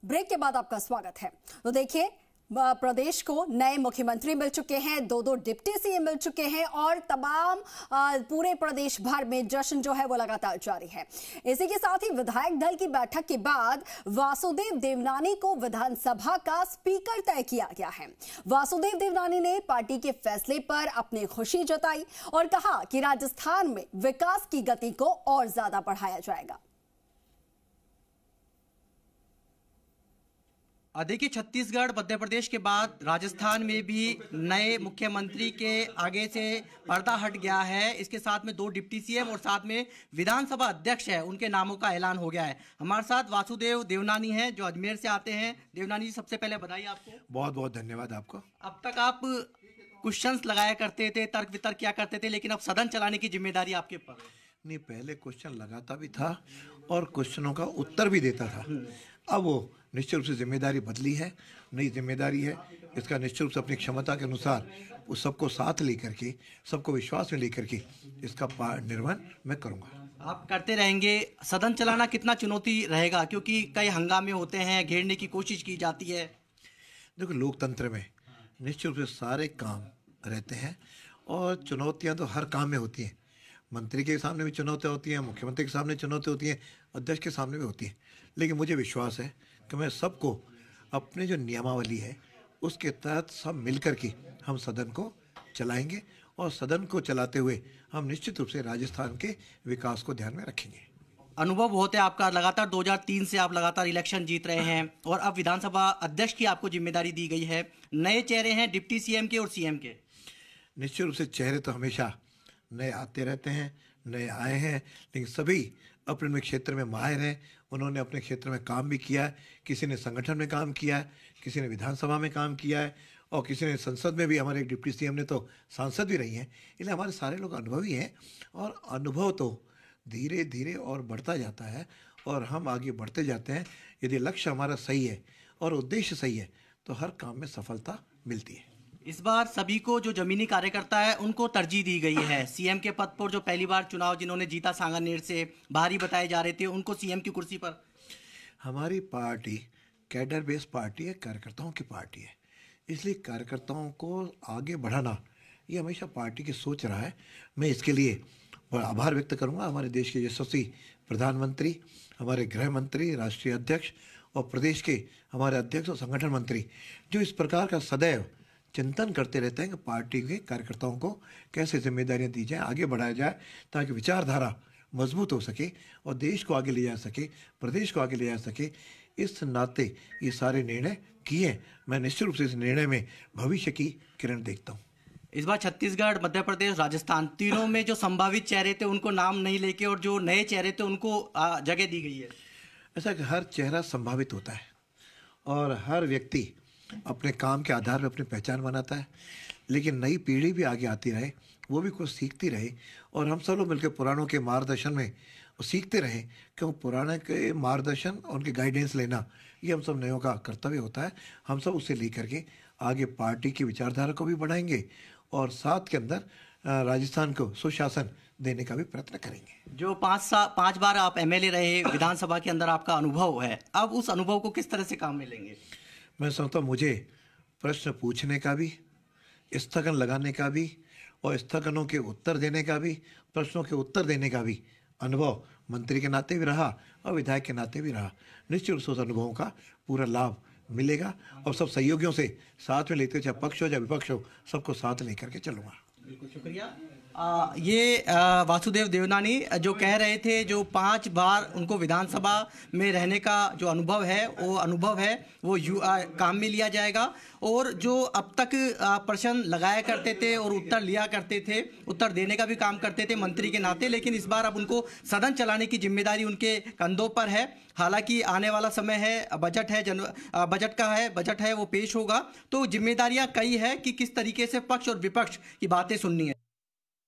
Break के बाद आपका स्वागत है। तो देखिए, प्रदेश को नए मुख्यमंत्री मिल चुके हैं, दो डिप्टी सीएम मिल चुके हैं और तमाम पूरे प्रदेश भर में जश्न जो है वो लगातार जारी है। इसी के साथ ही विधायक दल की बैठक के बाद वासुदेव देवनानी को विधानसभा का स्पीकर तय किया गया है। वासुदेव देवनानी ने पार्टी के फैसले पर अपनी खुशी जताई और कहा कि राजस्थान में विकास की गति को और ज्यादा बढ़ाया जाएगा। देखिए, छत्तीसगढ़ मध्य प्रदेश के बाद राजस्थान में भी नए मुख्यमंत्री के आगे से पर्दा हट गया है। इसके साथ में 2 डिप्टी सीएम और साथ में विधानसभा अध्यक्ष है, उनके नामों का ऐलान हो गया है। हमारे साथ वासुदेव देवनानी हैं जो अजमेर से आते हैं। देवनानी जी, सबसे पहले बधाई आपको। बहुत बहुत धन्यवाद आपको। अब तक आप क्वेश्चंस लगाया करते थे, तर्क वितर्क किया करते थे, लेकिन अब सदन चलाने की जिम्मेदारी आपके ऊपर नहीं, पहले क्वेश्चन लगाता भी था और क्वेश्चनों का उत्तर भी देता था। अब वो निश्चित रूप से जिम्मेदारी बदली है, नई जिम्मेदारी है। इसका निश्चित रूप से अपनी क्षमता के अनुसार उस सबको साथ लेकर के, सबको विश्वास में लेकर के इसका निर्वहन मैं करूँगा। आप करते रहेंगे। सदन चलाना कितना चुनौती रहेगा, क्योंकि कई हंगामे होते हैं, घेरने की कोशिश की जाती है? देखो, लोकतंत्र में निश्चित रूप से सारे काम रहते हैं और चुनौतियाँ तो हर काम में होती हैं। मंत्री के सामने भी चुनौतियाँ होती हैं, मुख्यमंत्री के सामने चुनौती होती हैं, अध्यक्ष के सामने भी होती हैं। लेकिन मुझे विश्वास है कि मैं सबको अपने जो नियमावली है उसके तहत सब मिलकर के हम सदन को चलाएंगे और सदन को चलाते हुए हम निश्चित रूप से राजस्थान के विकास को ध्यान में रखेंगे। अनुभव बहुत है आपका, लगातार 2003 से आप लगातार इलेक्शन जीत रहे हैं और अब विधानसभा अध्यक्ष की आपको जिम्मेदारी दी गई है। नए चेहरे हैं डिप्टी सीएम के और सीएम के। निश्चित रूप से चेहरे तो हमेशा नए आते रहते हैं, नए आए हैं, लेकिन सभी अपने अपने क्षेत्र में माहिर हैं। उन्होंने अपने क्षेत्र में काम भी किया है। किसी ने संगठन में काम किया है, किसी ने विधानसभा में काम किया है और किसी ने संसद में भी। हमारे एक डिप्टी सीएम ने तो सांसद भी रही हैं। इसलिए हमारे सारे लोग अनुभवी हैं और अनुभव तो धीरे धीरे और बढ़ता जाता है और हम आगे बढ़ते जाते हैं। यदि लक्ष्य हमारा सही है और उद्देश्य सही है तो हर काम में सफलता मिलती है। इस बार सभी को जो जमीनी कार्यकर्ता है उनको तरजीह दी गई है। सीएम के पद पर जो पहली बार चुनाव जिन्होंने जीता सांगानेर से, भारी बताए जा रहे थे, उनको सीएम की कुर्सी पर। हमारी पार्टी कैडर बेस्ड पार्टी है, कार्यकर्ताओं की पार्टी है। इसलिए कार्यकर्ताओं को आगे बढ़ाना ये हमेशा पार्टी की सोच रहा है। मैं इसके लिए बड़ा आभार व्यक्त करूंगा हमारे देश के यशस्वी प्रधानमंत्री, हमारे गृह मंत्री, राष्ट्रीय अध्यक्ष और प्रदेश के हमारे अध्यक्ष और संगठन मंत्री, जो इस प्रकार का सदैव चिंतन करते रहते हैं कि पार्टी के कार्यकर्ताओं को कैसे जिम्मेदारियां दी जाए, आगे बढ़ाया जाए, ताकि विचारधारा मजबूत हो सके और देश को आगे ले जा सके, प्रदेश को आगे ले जा सके। इस नाते ये सारे निर्णय किए। मैं निश्चित रूप से इस निर्णय में भविष्य की किरण देखता हूँ। इस बार छत्तीसगढ़, मध्य प्रदेश, राजस्थान तीनों में जो संभावित चेहरे थे उनको नाम नहीं लेके और जो नए चेहरे थे उनको जगह दी गई है। ऐसा कि हर चेहरा संभावित होता है और हर व्यक्ति अपने काम के आधार पर अपनी पहचान बनाता है। लेकिन नई पीढ़ी भी आगे आती रहे, वो भी कुछ सीखती रहे और हम सब लोग मिलकर पुरानों के मार्गदर्शन में सीखते रहे, क्योंकि पुराने के मार्गदर्शन और उनके गाइडेंस लेना ये हम सब नयों का कर्तव्य होता है। हम सब उससे लेकर के आगे पार्टी की विचारधारा को भी बढ़ाएंगे और साथ के अंदर राजस्थान को सुशासन देने का भी प्रयत्न करेंगे। जो 5 बार आप एमएलए रहे, विधानसभा के अंदर आपका अनुभव है, अब उस अनुभव को किस तरह से काम में लेंगे? मैं समझता हूँ मुझे प्रश्न पूछने का भी, स्थगन लगाने का भी और स्थगनों के उत्तर देने का भी, प्रश्नों के उत्तर देने का भी अनुभव मंत्री के नाते भी रहा और विधायक के नाते भी रहा। निश्चित रूप से उस अनुभवों का पूरा लाभ मिलेगा और सब सहयोगियों से साथ में लेते, चाहे पक्ष हो चाहे विपक्ष हो, सबको साथ लेकर के चलूँगा। बिल्कुल, शुक्रिया। ये वासुदेव देवनानी जो कह रहे थे, जो 5 बार उनको विधानसभा में रहने का जो अनुभव है वो काम में लिया जाएगा। और जो अब तक प्रश्न लगाया करते थे और उत्तर लिया करते थे, उत्तर देने का भी काम करते थे मंत्री के नाते, लेकिन इस बार अब उनको सदन चलाने की जिम्मेदारी उनके कंधों पर है। हालांकि आने वाला समय है, बजट है वो पेश होगा, तो जिम्मेदारियां कई है कि किस तरीके से पक्ष और विपक्ष की बातें सुननी है।